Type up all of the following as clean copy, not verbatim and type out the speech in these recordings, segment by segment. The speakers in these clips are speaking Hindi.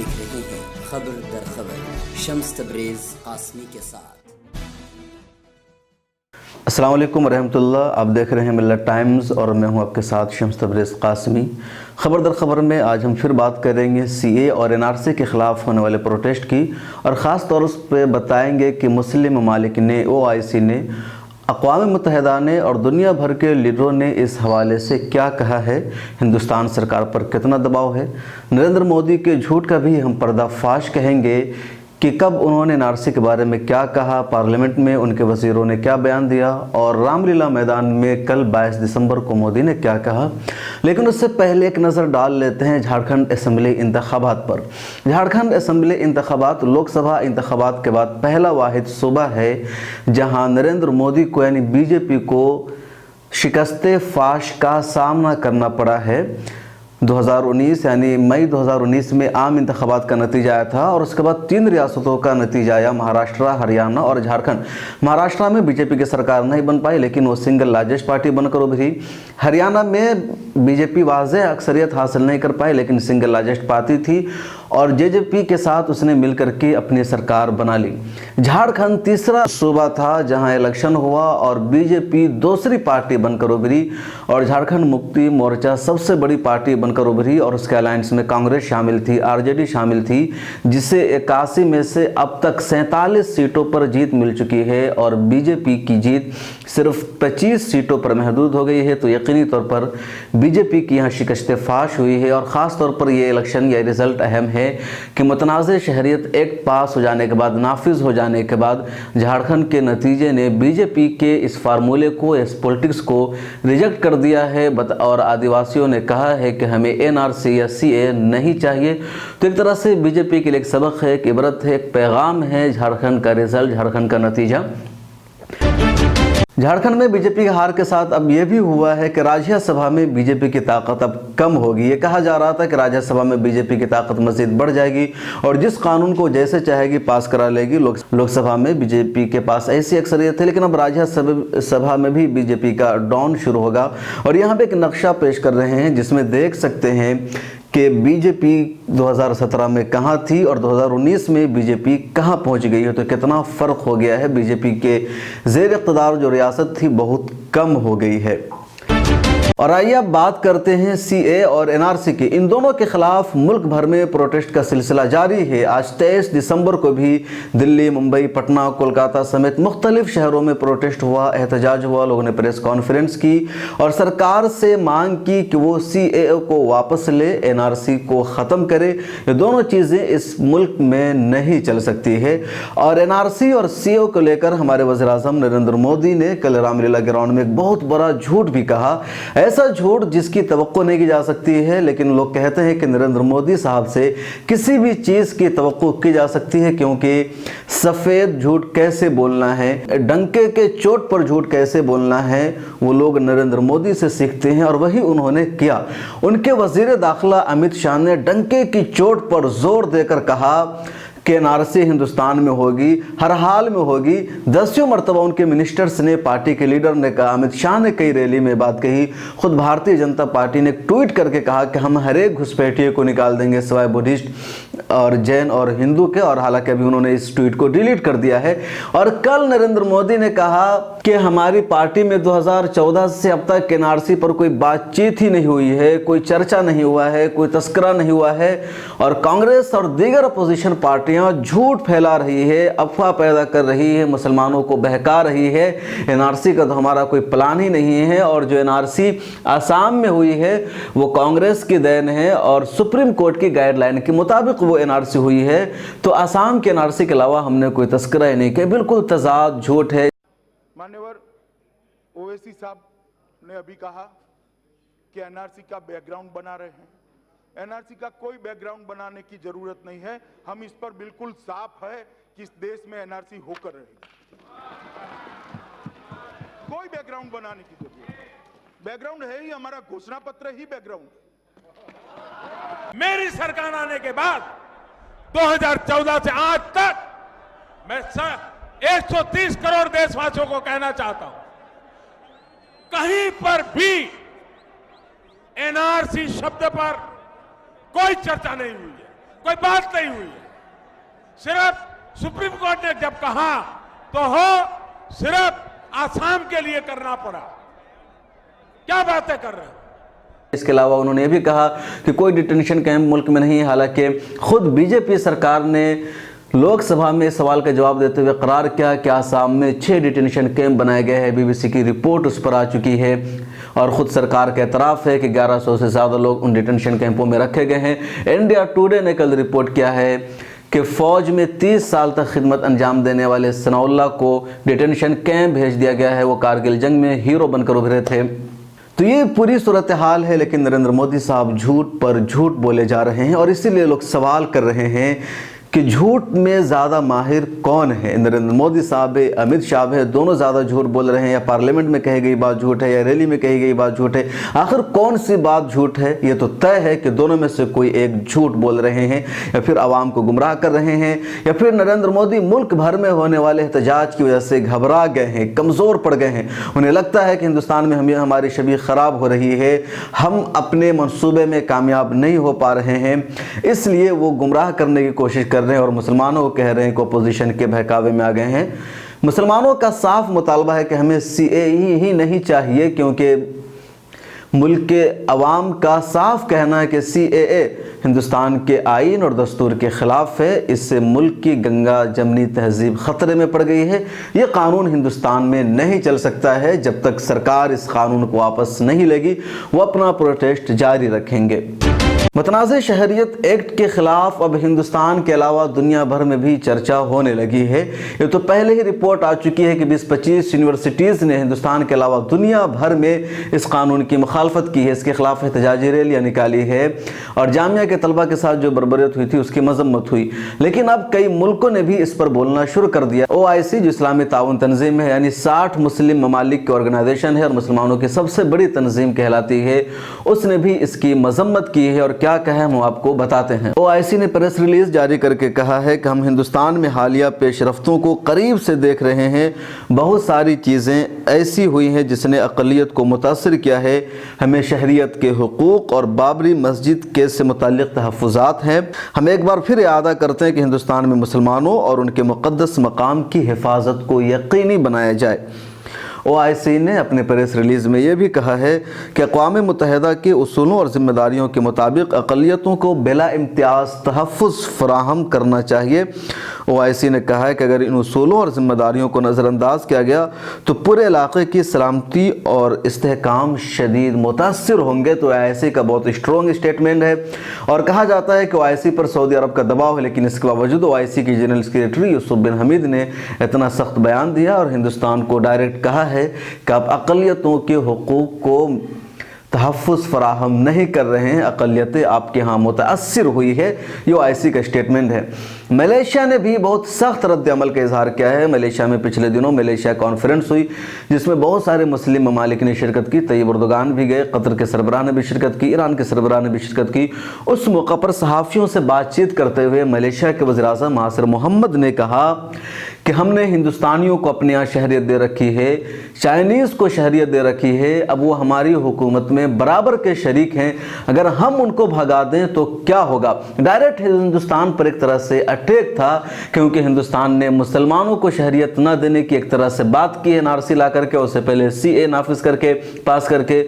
देख रहे हैं खबर दर खबर शम्स तबरेज़ कासमी के साथ। अस्सलाम वालेकुम रहमतुल्लाह। आप देख रहे हैं मिल्लत टाइम्स और मैं हूं आपके साथ शम्स तबरेज़ कासमी। खबर दर खबर में आज हम फिर बात करेंगे सीए और एनआरसी के ख़िलाफ़ होने वाले प्रोटेस्ट की, और ख़ास तौर पर बताएंगे कि मुस्लिम ममालिक ने, ओआईसी ने, अक़वाम मुत्तहिदा ने और दुनिया भर के लीडरों ने इस हवाले से क्या कहा है। हिंदुस्तान सरकार पर कितना दबाव है। नरेंद्र मोदी के झूठ का भी हम पर्दाफाश कहेंगे कि कब उन्होंने एनआरसी के बारे में क्या कहा, पार्लियामेंट में उनके वज़ीरों ने क्या बयान दिया, और रामलीला मैदान में कल 22 दिसंबर को मोदी ने क्या कहा। लेकिन उससे पहले एक नज़र डाल लेते हैं झारखंड असम्बली इंतखाबात पर। झारखंड असम्बली इंतखाबात लोकसभा इंतखाबात के बाद पहला वाहिद सूबा है जहां नरेंद्र मोदी को यानी बीजेपी को शिकस्ते फाश का सामना करना पड़ा है। 2019 यानी मई 2019 में आम इंतखाबात का नतीजा आया था और उसके बाद 3 रियासतों का नतीजा आया, महाराष्ट्र, हरियाणा और झारखंड। महाराष्ट्र में बीजेपी की सरकार नहीं बन पाई लेकिन वो सिंगल लार्जेस्ट पार्टी बनकर उभरी। हरियाणा में बीजेपी वाज़ेह अक्सरियत हासिल नहीं कर पाई लेकिन सिंगल लार्जेस्ट पार्टी थी और जेजेपी के साथ उसने मिलकर के अपनी सरकार बना ली। झारखंड तीसरा सूबा था जहां इलेक्शन हुआ और बीजेपी दूसरी पार्टी बनकर उभरी और झारखंड मुक्ति मोर्चा सबसे बड़ी पार्टी बनकर उभरी और उसके अलायंस में कांग्रेस शामिल थी, आरजेडी शामिल थी, जिसे 81 में से अब तक 47 सीटों पर जीत मिल चुकी है और बीजेपी की जीत सिर्फ 25 सीटों पर महदूद हो गई है। तो यकीनी तौर पर बीजेपी की यहाँ शिकस्त फाश हुई है और ख़ास तौर पर ये इलेक्शन या रिज़ल्ट अहम है कि मुतनाज़ शहरियत एक्ट पास हो जाने के बाद, नाफिज हो जाने के बाद, झारखंड के नतीजे ने बीजेपी के इस फार्मूले को, इस पॉलिटिक्स को रिजेक्ट कर दिया है और आदिवासियों ने कहा है कि हमें एनआरसी या सीए नहीं चाहिए। तो एक तरह से बीजेपी के लिए एक सबक है, एक इबरत है, एक पैगाम है झारखंड का रिजल्ट, झारखंड का नतीजा। झारखंड में बीजेपी की हार के साथ अब यह भी हुआ है कि राज्यसभा में बीजेपी की ताकत अब कम होगी। ये कहा जा रहा था कि राज्यसभा में बीजेपी की ताकत मजीद बढ़ जाएगी और जिस कानून को जैसे चाहेगी पास करा लेगी। लोकसभा में बीजेपी के पास ऐसी अक्सरियत है लेकिन अब राज्यसभा में भी बीजेपी का डाउन शुरू होगा। और यहाँ पे एक नक्शा पेश कर रहे हैं जिसमें देख सकते हैं कि बीजेपी 2017 में कहाँ थी और 2019 में बीजेपी कहाँ पहुँच गई है। तो कितना फ़र्क हो गया है। बीजेपी के ज़ेर इक़्तिदार जो रियासत थी बहुत कम हो गई है। और आइए अब बात करते हैं सीए और एनआरसी की। इन दोनों के खिलाफ मुल्क भर में प्रोटेस्ट का सिलसिला जारी है। आज 23 दिसंबर को भी दिल्ली, मुंबई, पटना, कोलकाता समेत मुख्तलिफ शहरों में प्रोटेस्ट हुआ, एहतजाज हुआ। लोगों ने प्रेस कॉन्फ्रेंस की और सरकार से मांग की कि वो सीए को वापस ले, एनआरसी को ख़त्म करे। ये दोनों चीज़ें इस मुल्क में नहीं चल सकती है। और एनआरसी और सीए को लेकर हमारे वज़ीर-ए-आज़म नरेंद्र मोदी ने कल रामलीला ग्राउंड में एक बहुत बड़ा झूठ भी कहा, ऐसा झूठ जिसकी तवक्को नहीं की जा सकती है। लेकिन लोग कहते हैं कि नरेंद्र मोदी साहब से किसी भी चीज़ की तवक्को की जा सकती है क्योंकि सफ़ेद झूठ कैसे बोलना है, डंके के चोट पर झूठ कैसे बोलना है, वो लोग नरेंद्र मोदी से सीखते हैं और वही उन्होंने किया। उनके वज़ीर दाखिला अमित शाह ने डंके की चोट पर जोर देकर कहा कि एनआरसी हिंदुस्तान में होगी, हर हाल में होगी। 10 मरतबा उनके मिनिस्टर्स ने, पार्टी के लीडर ने कहा, अमित शाह ने कई रैली में बात कही, खुद भारतीय जनता पार्टी ने ट्वीट करके कहा कि हम हर एक घुसपैठिए को निकाल देंगे सिवाय बुद्धिस्ट और जैन और हिंदू के। और हालांकि अभी उन्होंने इस ट्वीट को डिलीट कर दिया है। और कल नरेंद्र मोदी ने कहा कि हमारी पार्टी में 2014 से अब तक एनआरसी पर कोई बातचीत ही नहीं हुई है, कोई चर्चा नहीं हुआ है, कोई तस्करा नहीं हुआ है। और कांग्रेस और दीगर अपोजिशन पार्टियां झूठ फैला रही है, अफवाह पैदा कर रही है, मुसलमानों को बहका रही है। एनआरसी का तो हमारा कोई प्लान ही नहीं है और जो एनआरसी आसाम में हुई है वो कांग्रेस की देन है और सुप्रीम कोर्ट की गाइडलाइन के मुताबिक वो एनआरसी हुई है। तो आसाम के एनआरसी के अलावा हमने कोई तस्करा ही नहीं किया। बिल्कुल तजाद झूठ है। मान्यवर ओवैसी साहब ने अभी कहा कि एनआरसी का बैकग्राउंड बना रहे हैं। एनआरसी का कोई बैकग्राउंड बनाने की जरूरत नहीं है। हम इस पर बिल्कुल साफ है कि इस देश में एनआरसी होकर रहेगा। कोई बैकग्राउंड बनाने की जरूरत नहीं। बैकग्राउंड है ही हमारा घोषणा पत्र ही बैकग्राउंड। मेरी सरकार आने के बाद 2014 से आज तक मैं 130 करोड़ देशवासियों को कहना चाहता हूं, कहीं पर भी एनआरसी शब्द पर कोई चर्चा नहीं हुई है। कोई बात नहीं हुई है। सिर्फ सुप्रीम कोर्ट ने जब कहा तो हो सिर्फ आसाम के लिए करना पड़ा। क्या बातें कर रहे हो? इसके अलावा उन्होंने ये भी कहा कि कोई डिटेंशन कैंप मुल्क में नहीं है। हालांकि खुद बीजेपी सरकार ने लोकसभा में सवाल का जवाब देते हुए करार किया कि आसाम में 6 डिटेंशन कैंप बनाए गए हैं। बीबीसी की रिपोर्ट उस पर आ चुकी है और ख़ुद सरकार का एतराफ़ है कि 1100 से ज़्यादा लोग उन डिटेंशन कैंपों में रखे गए हैं। इंडिया टुडे ने कल रिपोर्ट किया है कि फ़ौज में 30 साल तक खिदमत अंजाम देने वाले सनाउल्लाह को डिटेंशन कैंप भेज दिया गया है। वो कारगिल जंग में हीरो बनकर उभरे थे। तो ये पूरी सूरत हाल है, लेकिन नरेंद्र मोदी साहब झूठ पर झूठ बोले जा रहे हैं और इसीलिए लोग सवाल कर रहे हैं कि झूठ में ज़्यादा माहिर कौन है, नरेंद्र मोदी साहब है, अमित शाह है, दोनों ज़्यादा झूठ बोल रहे हैं, या पार्लियामेंट में कही गई बात झूठ है या रैली में कही गई बात झूठ है। आखिर कौन सी बात झूठ है? ये तो तय है कि दोनों में से कोई एक झूठ बोल रहे हैं, या फिर आवाम को गुमराह कर रहे हैं, या फिर नरेंद्र मोदी मुल्क भर में होने वाले एहतजाज की वजह से घबरा गए हैं, कमज़ोर पड़ गए हैं। उन्हें लगता है कि हिंदुस्तान में हमारी छवि ख़राब हो रही है, हम अपने मंसूबे में कामयाब नहीं हो पा रहे हैं, इसलिए वो गुमराह करने की कोशिश कर रहे हैं और मुसलमानों को कह रहे हैं कि अपोजिशन के बहकावे में आ गए हैं। मुसलमानों का साफ मुतालबा है कि हमें सीएए ही नहीं चाहिए, क्योंकि मुल्क के अवाम का साफ कहना है कि सीएए हिंदुस्तान के आईन और दस्तूर के ख़िलाफ़ है। इससे मुल्क की गंगा जमनी तहजीब ख़तरे में पड़ गई है। ये कानून हिंदुस्तान में नहीं चल सकता है। जब तक सरकार इस कानून को वापस नहीं लेगी वो अपना प्रोटेस्ट जारी रखेंगे। मुतनाज़ शहरियत एक्ट के ख़िलाफ़ अब हिंदुस्तान के अलावा दुनिया भर में भी चर्चा होने लगी है। ये तो पहले ही रिपोर्ट आ चुकी है कि 20-25 यूनिवर्सिटीज़ ने हिंदुस्तान के अलावा दुनिया भर में इस कानून की मुखालफत की है, इसके ख़िलाफ़ एहतजाजी रैलियाँ निकाली है और जामिया के तलबा के साथ जो बर्बरियत हुई थी उसकी मजम्मत हुई। लेकिन अब कई मुल्कों ने भी इस पर बोलना शुरू कर दिया। OIC जो इस्लामी ताउन तंजीम है, यानी 60 मुस्लिम ममालिक की ऑर्गेनाइजेशन है और मुसलमानों की सबसे बड़ी तंजीम कहलाती है, उसने भी इसकी मजम्मत की है और क्या कहा हम आपको बताते हैं। OIC ने प्रेस रिलीज जारी करके कहा है कि हम हिंदुस्तान में हालिया पेशरफ्तों को करीब से देख रहे हैं। बहुत सारी चीज़ें ऐसी हुई हैं जिसने अक़लियत को मुतासिर किया है। हमें शहरियत के हुकूक और बाबरी मस्जिद केस से मुताल्लिक़ तहफ़्फ़ुज़ात हैं। हम एक बार फिर यादा करते हैं कि हिंदुस्तान में मुसलमानों और उनके मुक़द्दस मकाम की हिफाजत को यकीनी बनाया जाए। OIC ने अपने प्रेस रिलीज़ में यह भी कहा है कि अक़वाम मुत्तहिदा के उसूलों और ज़िम्मेदारियों के मुताबिक अक़लियतों को बिला इम्तियाज़ तहफ़्फ़ुज़ फ़राहम करना चाहिए। OIC ने कहा है कि अगर इन उसूलों और ज़िम्मेदारियों को नज़रअंदाज किया गया तो पूरे इलाक़े की सलामती और इस्तेहकाम शदीद मुतासिर होंगे। तो OIC का बहुत स्ट्रॉन्ग स्टेटमेंट है और कहा जाता है कि OIC पर सऊदी अरब का दबाव है, लेकिन इसके बावजूद OIC की जनरल सेक्रेटरी यूसुफ बिन हमीद ने इतना सख्त बयान दिया और हिंदुस्तान को डायरेक्ट कहा है कि आप अक़लियतों के हुकूक को तहफ़्फ़ुज़ फराहम नहीं कर रहे हैं, अक़लियतें आपके यहाँ मुतासिर हुई है। ये OIC का स्टेटमेंट है। मलेशिया ने भी बहुत सख्त रद्द अमल का इजहार किया है। मलेशिया में पिछले दिनों मलेशिया कॉन्फ्रेंस हुई जिसमें बहुत सारे मुस्लिम ममालिक ने शिरकत की। तैयब अर्दोगान भी गए, कतर के सरबराह ने भी शिरकत की, ईरान के सरबराह ने भी शिरकत की। उस मौका पर सहाफ़ियों से बातचीत करते हुए मलेशिया के वज़ीर-ए-आज़म महासिर मोहम्मद ने कहा कि हमने हिंदुस्तानियों को अपने यहाँ शहरियत दे रखी है, चाइनीज़ को शहरियत दे रखी है, अब वो हमारी हुकूमत में बराबर के शरीक हैं। अगर हम उनको भगा दें तो क्या होगा? डायरेक्ट हिंदुस्तान पर एक तरह से अटैक था, क्योंकि हिंदुस्तान ने मुसलमानों को शहरियत न देने की एक तरह से बात की है, NRC ला करके, उससे पहले CA नाफिज करके, पास करके।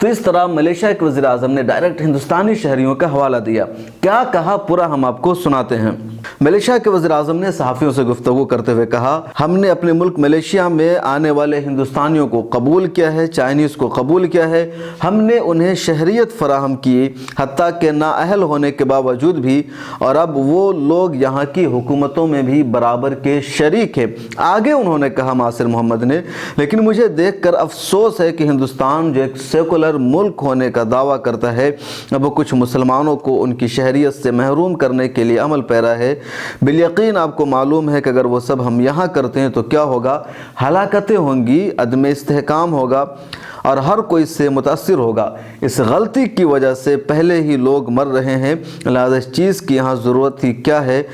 तो इस तरह मलेशिया के वज़ीर-ए-आज़म ने डायरेक्ट हिंदुस्तानी शहरियों का हवाला दिया। क्या कहा पूरा हम आपको सुनाते हैं। मलेशिया के वज़ीर-ए-आज़म ने सहाफ़ियों से गुफ्तगू करते हुए कहा, हमने अपने मुल्क मलेशिया में आने वाले हिंदुस्तानियों को कबूल किया है, चाइनीज़ को कबूल किया है, हमने उन्हें शहरियत फराहम की हत्ता के नाअहल होने के बावजूद भी, और अब वो लोग यहाँ की हुकूमतों में भी बराबर के शरीक है। आगे उन्होंने कहा महासिर मोहम्मद ने, लेकिन मुझे देख कर अफसोस है कि हिंदुस्तान जो एक सेकुलर मुल्क होने का दावा करता है, अब वो कुछ मुसलमानों को उनकी शहरियत से महरूम करने के लिए अमल पैरा है। बिलयकीन आपको मालूम है कि अगर वो सब हम यहाँ करते हैं तो क्या होगा? हलाकतें होंगी, अदम इस्तेहकाम होगा और हर कोई इससे मुतासिर होगा। इस गलती की वजह से पहले ही लोग मर रहे हैं, लिहाजा इस चीज़ की यहाँ ज़रूरत ही क्या है?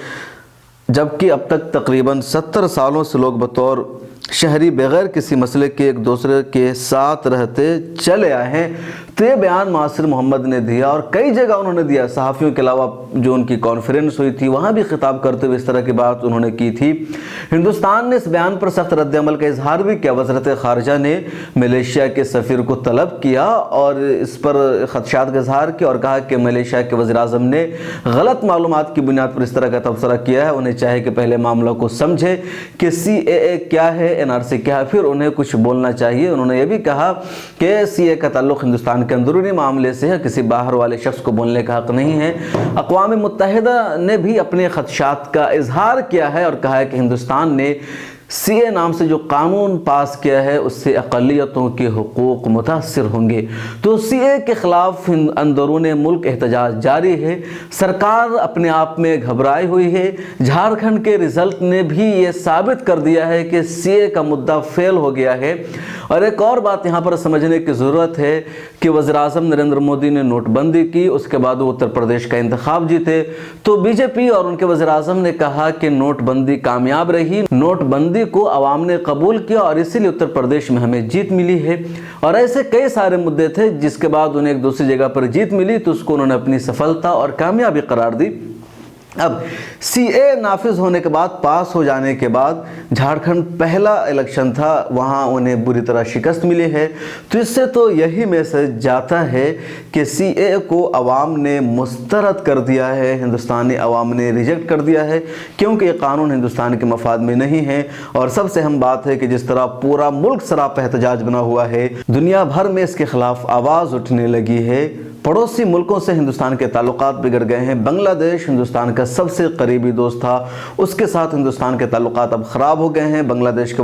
जबकि अब तक तकरीबन 70 सालों से लोग बतौर शहरी बगैर किसी मसले के एक दूसरे के साथ रहते चले आए हैं। तो ये बयान मासिर मोहम्मद ने दिया और कई जगह उन्होंने दिया। सहाफ़ियों के अलावा जो उनकी कॉन्फ्रेंस हुई थी वहाँ भी खिताब करते हुए इस तरह की बात उन्होंने की थी। हिंदुस्तान ने इस बयान पर सख्त रद्द-ए-अमल का इजहार भी किया। वज़ारत ख़ारिजा ने मलेशिया के सफ़ीर को तलब किया और इस पर ख़दशात का इजहार किया और कहा कि मलेशिया के वज़ीर-ए-आज़म ने गलत मालूमात की बुनियाद पर इस तरह का तबसरा किया है। उन्हें चाहे कि पहले मामला को समझे कि CAA क्या है, NRC क्या है, फिर उन्हें कुछ बोलना चाहिए। उन्होंने ये भी कहा कि CAA का ताल्लुक़ हिंदुस्तान के अंदरूनी मामले से है, किसी बाहर वाले शख्स को बोलने का हक़ नहीं है। अक़वाम मुत्तहिदा ने भी अपने ख़दशात का इजहार किया है और कहा है कि हिंदुस्तान ने CAA नाम से जो कानून पास किया है उससे अक़लियतों के हुकूक़ मुतासिर होंगे। तो CAA के ख़िलाफ़ अंदरून मुल्क एहतजाज जारी है। सरकार अपने आप में घबराई हुई है। झारखंड के रिज़ल्ट ने भी ये साबित कर दिया है कि CAA का मुद्दा फेल हो गया है। और एक और बात यहाँ पर समझने की ज़रूरत है कि वज़ीर-ए-आज़म नरेंद्र मोदी ने नोटबंदी की, उसके बाद वो उत्तर प्रदेश का इंतखाब जीते तो BJP और उनके वज़ीर-ए-आज़म ने कहा कि नोटबंदी कामयाब रही, नोटबंदी को अवाम ने कबूल किया और इसीलिए उत्तर प्रदेश में हमें जीत मिली है। और ऐसे कई सारे मुद्दे थे जिसके बाद उन्हें एक दूसरी जगह पर जीत मिली तो उसको उन्होंने अपनी सफलता और कामयाबी करार दी। अब CAA नाफिज होने के बाद, पास हो जाने के बाद झारखंड पहला इलेक्शन था, वहाँ उन्हें बुरी तरह शिकस्त मिली है। तो इससे तो यही मैसेज जाता है कि CAA को अवाम ने मुस्तरद कर दिया है, हिंदुस्तानी अवाम ने रिजेक्ट कर दिया है, क्योंकि ये कानून हिंदुस्तान के मफाद में नहीं है। और सबसे अहम बात है कि जिस तरह पूरा मुल्क सराप एहतजाज बना हुआ है, दुनिया भर में इसके खिलाफ आवाज़ उठने लगी है। पड़ोसी मुल्कों से हिंदुस्तान के ताल्लुकात बिगड़ गए हैं। बांग्लादेश हिंदुस्तान का सबसे करीबी दोस्त था, उसके साथ हिंदुस्तान के ताल्लुकात अब ख़राब हो गए हैं। बांग्लादेश के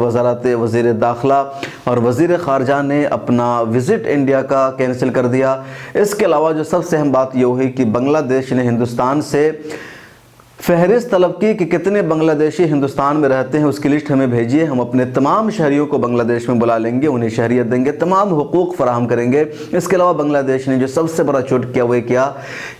वज़ीर दाखिला और वज़ीर ख़ारजा ने अपना विज़िट इंडिया का कैंसिल कर दिया। इसके अलावा जो सबसे अहम बात ये हुई कि बांग्लादेश ने हिंदुस्तान से फहरिस्त तलब की कि कितने बांग्लादेशी हिंदुस्तान में रहते हैं, उसकी लिस्ट हमें भेजिए, हम अपने तमाम शहरियों को बांग्लादेश में बुला लेंगे, उन्हें शहरियत देंगे, तमाम हुकूक फराहम करेंगे। इसके अलावा बांग्लादेश ने जो सबसे बड़ा चोट किया वो किया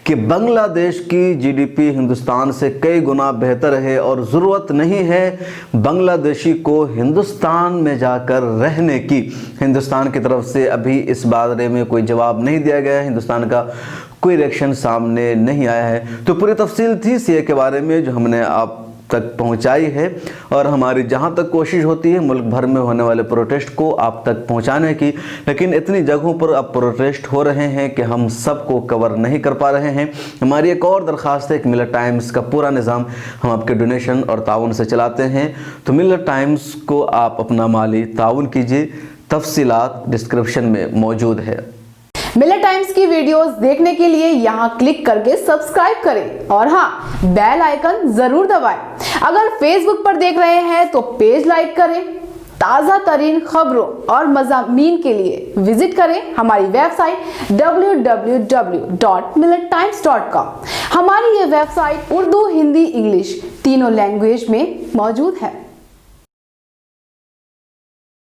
कि बांग्लादेश की GDP हिंदुस्तान से कई गुना बेहतर है और ज़रूरत नहीं है बांग्लादेशी को हिंदुस्तान में जाकर रहने की। हिंदुस्तान की तरफ से अभी इस बारे में कोई जवाब नहीं दिया गया है, हिंदुस्तान का कोई रिएक्शन सामने नहीं आया है। तो पूरी तफसील थी CAA के बारे में जो हमने आप तक पहुंचाई है और हमारी जहां तक कोशिश होती है मुल्क भर में होने वाले प्रोटेस्ट को आप तक पहुंचाने की, लेकिन इतनी जगहों पर अब प्रोटेस्ट हो रहे हैं कि हम सबको कवर नहीं कर पा रहे हैं। हमारी एक और दरख्वास्त है कि मिलत टाइम्स का पूरा निज़ाम हम आपके डोनेशन और ताउन से चलाते हैं, तो मिलत टाइम्स को आप अपना माली ताउन कीजिए। तफसीलात डिस्क्रिप्शन में मौजूद है। मिलत टाइम्स की वीडियोस देखने के लिए यहाँ क्लिक करके सब्सक्राइब करें और हाँ, बेल आइकन जरूर दबाएं। अगर फेसबुक पर देख रहे हैं तो पेज लाइक करें। ताज़ा तरीन खबरों और मज़ामीन के लिए विजिट करें हमारी वेबसाइट www.millettimes.com। हमारी ये वेबसाइट उर्दू, हिंदी, इंग्लिश तीनों लैंग्वेज में मौजूद है।